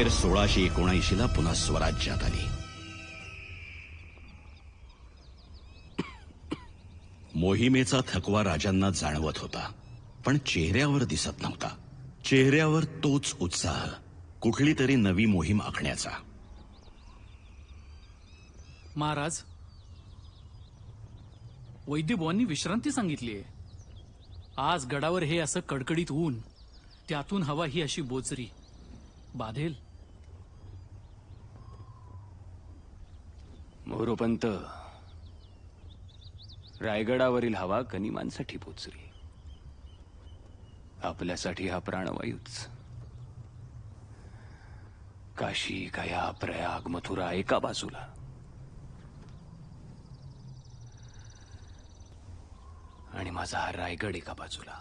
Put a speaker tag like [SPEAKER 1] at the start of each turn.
[SPEAKER 1] अखेर 1679 ला पुन्हा स्वराज्यात आली. मोहिमेचा थकवा राजांना जाणवत होता, पण चेहऱ्यावर दिसत नव्हता. चेहऱ्यावर तोच उत्साह, कुठली तरी नवी मोहीम आखण्याचा.
[SPEAKER 2] महाराज, वैद्यबुवांनी विश्रांती सांगितलीये. आज गडावर हे असं कडकडीत ऊन, त्यातून हवा ही अशी बोचरी बाधेल.
[SPEAKER 3] मोरोपंत, रायगडावरील हवा गनिमांसाठी बोचरी, आपल्यासाठी हा प्राणवायूच. काशी, गया, प्रयाग, मथुरा एका बाजूला, आणि माझा हा रायगड एका बाजूला.